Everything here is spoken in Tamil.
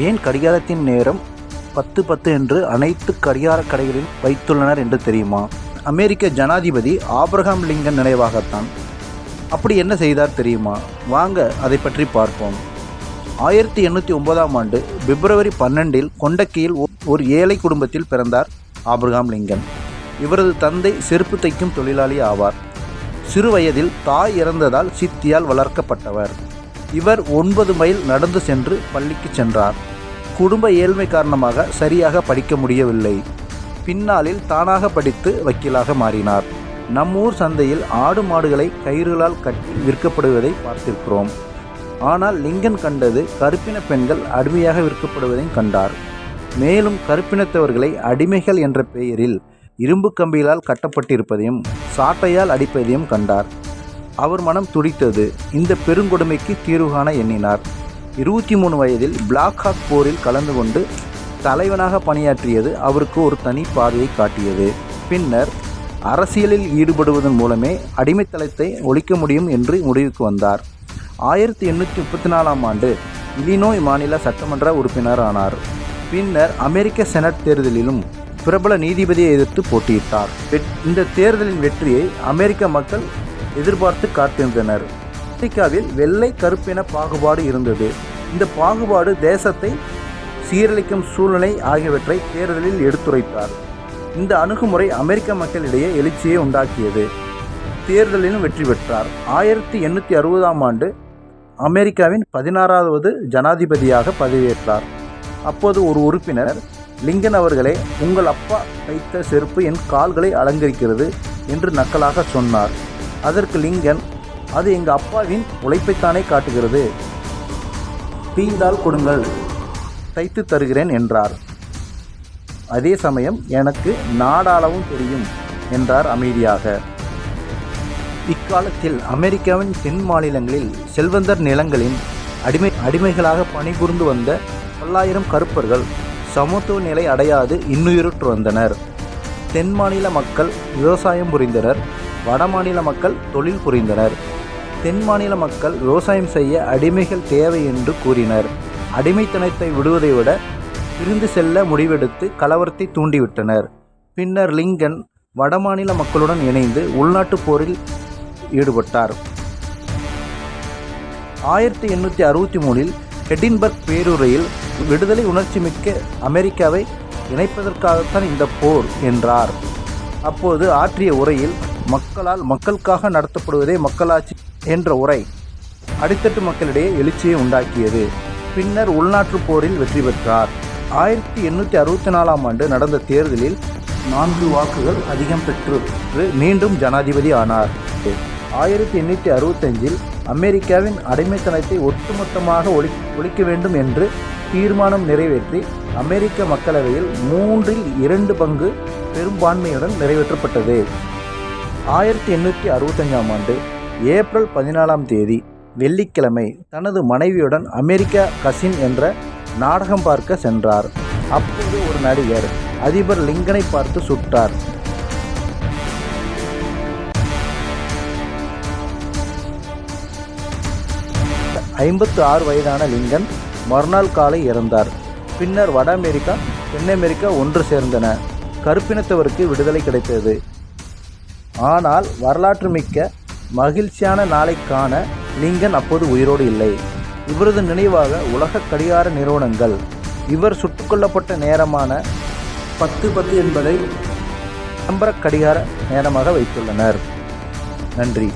ஏன் கடிகாரத்தின் நேரம் 10:10 என்று அனைத்து கடிகார கடைகளில் வைத்துள்ளனர் என்று தெரியுமா? அமெரிக்க ஜனாதிபதி ஆபிரகாம் லிங்கன் நினைவாகத்தான். அப்படி என்ன செய்தார் தெரியுமா? வாங்க அதை பற்றி பார்ப்போம். 1809ஆம் ஆண்டு பிப்ரவரி 12 கொண்டக்கியில் ஒரு ஏழை குடும்பத்தில் பிறந்தார் ஆபிரகாம் லிங்கன். இவரது தந்தை செருப்பு தைக்கும் தொழிலாளி ஆவார். சிறு வயதில் தாய் இறந்ததால் சித்தியால் வளர்க்கப்பட்டவர். இவர் 9 மைல் நடந்து சென்று பள்ளிக்கு சென்றார். குடும்ப ஏழ்மை காரணமாக சரியாக படிக்க முடியவில்லை. பின்னாளில் தானாக படித்து வக்கீலாக மாறினார். நம்மூர் சந்தையில் ஆடு மாடுகளை கயிறுகளால் கட்டி விற்கப்படுவதை பார்த்திருக்கிறோம். ஆனால் லிங்கன் கண்டது கருப்பின பெண்கள் அடிமையாக விற்கப்படுவதையும் கண்டார். மேலும் கருப்பினத்தவர்களை அடிமைகள் என்ற பெயரில் இரும்பு கம்பிகளால் கட்டப்பட்டிருப்பதையும் சாட்டையால் அடிப்பதையும் கண்டார். அவர் மனம் துடித்தது. இந்த பெருங்கொடுமைக்கு தீர்வு காண எண்ணினார். 23 வயதில் பிளாக் ஹாக் போரில் கலந்து கொண்டு தலைவனாக பணியாற்றியது அவருக்கு ஒரு தனி பாதையை காட்டியது. பின்னர் அரசியலில் ஈடுபடுவதன் மூலமே அடிமைத்தனத்தை ஒழிக்க முடியும் என்று முடிவுக்கு வந்தார். 1834ஆம் ஆண்டு இலினோய் மாநில சட்டமன்ற உறுப்பினர் ஆனார். பின்னர் அமெரிக்க செனட் தேர்தலிலும் பிரபல நீதிபதியை எதிர்த்து போட்டியிட்டார். இந்த தேர்தலின் வெற்றியை அமெரிக்க மக்கள் எதிர்பார்த்து காத்திருந்தனர். அமெரிக்காவில் வெள்ளை கருப்பின பாகுபாடு இருந்தது. இந்த பாகுபாடு தேசத்தை சீரழிக்கும் சூழ்நிலை ஆகியவற்றை தேர்தலில் எடுத்துரைத்தார். இந்த அணுகுமுறை அமெரிக்க மக்களிடையே எழுச்சியை உண்டாக்கியது. தேர்தலிலும் வெற்றி பெற்றார். 1860ஆம் ஆண்டு அமெரிக்காவின் 16வது ஜனாதிபதியாக பதவியேற்றார். அப்போது ஒரு உறுப்பினர், லிங்கன் அவர்களே, உங்கள் அப்பா தைத்த செருப்பு என் கால்களை அலங்கரிக்கிறது என்று நக்கலாக சொன்னார். அதற்கு லிங்கன், அது எங்கள் அப்பாவின் உழைப்பைத்தானே காட்டுகிறது, தீந்தால் கொடுங்கள், தைத்து தருகிறேன் என்றார். அதே சமயம் எனக்கு நாடாளவும் தெரியும் என்றார் அமைதியாக. இக்காலத்தில் அமெரிக்காவின் தென் மாநிலங்களில் செல்வந்தர் நிலங்களின் அடிமைகளாக பணிபுரிந்து வந்த 900 கருப்பர்கள் சமத்துவ நிலை அடையாது இன்னுயிரற்று வந்தனர். தென் மாநில மக்கள் விவசாயம் புரிந்தனர். வட மாநில மக்கள் தொழில் புரிந்தனர். தென் மாநில மக்கள் விவசாயம் செய்ய அடிமைகள் தேவை என்று கூறினர். அடிமைத்தனத்தை விடுவதை விட பிரிந்து செல்ல முடிவெடுத்து கலவரத்தை தூண்டிவிட்டனர். பின்னர் லிங்கன் வடமாநில மக்களுடன் இணைந்து உள்நாட்டுப் போரில் ஈடுபட்டார். 1863இல் எடின்பர்க் பேருரையில் விடுதலை உணர்ச்சி மிக்க அமெரிக்காவை இணைப்பதற்காகத்தான் இந்த போர் என்றார். அப்போது ஆற்றிய உரையில் மக்களால் மக்களுக்காக நடத்தப்படுவதே மக்களாட்சி என்ற உரை அடித்தட்டு மக்களிடையே எழுச்சியை உண்டாக்கியது. பின்னர் உள்நாட்டுப் போரில் வெற்றி பெற்றார். 1864ஆம் ஆண்டு நடந்த தேர்தலில் 4 வாக்குகள் அதிகம் பெற்று மீண்டும் ஜனாதிபதி ஆனார். 1865இல் அமெரிக்காவின் அடிமைத்தனத்தை ஒட்டுமொத்தமாக ஒழிக்க வேண்டும் என்று தீர்மானம் நிறைவேற்றி அமெரிக்க மக்களவையில் 3/2 பங்கு பெரும்பான்மையுடன் நிறைவேற்றப்பட்டது. 1865ஆம் ஆண்டு ஏப்ரல் 14ஆம் தேதி வெள்ளிக்கிழமை தனது மனைவியுடன் அமெரிக்கா கசின் என்ற நாடகம் பார்க்க சென்றார். அப்போது ஒரு நடிகர் அதிபர் லிங்கனை பார்த்து சுட்டார். (56 வயதான லிங்கன் மறுநாள் காலை இறந்தார். பின்னர் வட அமெரிக்கா, தென் அமெரிக்கா ஒன்று சேர்ந்தன. கருப்பினத்தவருக்கு விடுதலை கிடைத்தது. ஆனால் வரலாற்று மிக்க மகிழ்ச்சியான நாளை காண லிங்கன் அப்போது உயிரோடு இல்லை. இவரது நினைவாக உலக கடிகார நிறுவனங்கள் இவர் சுட்டுக்கொல்லப்பட்ட நேரமான 10:10 என்பதை விளம்பர கடிகார நேரமாக வைத்துள்ளனர். நன்றி.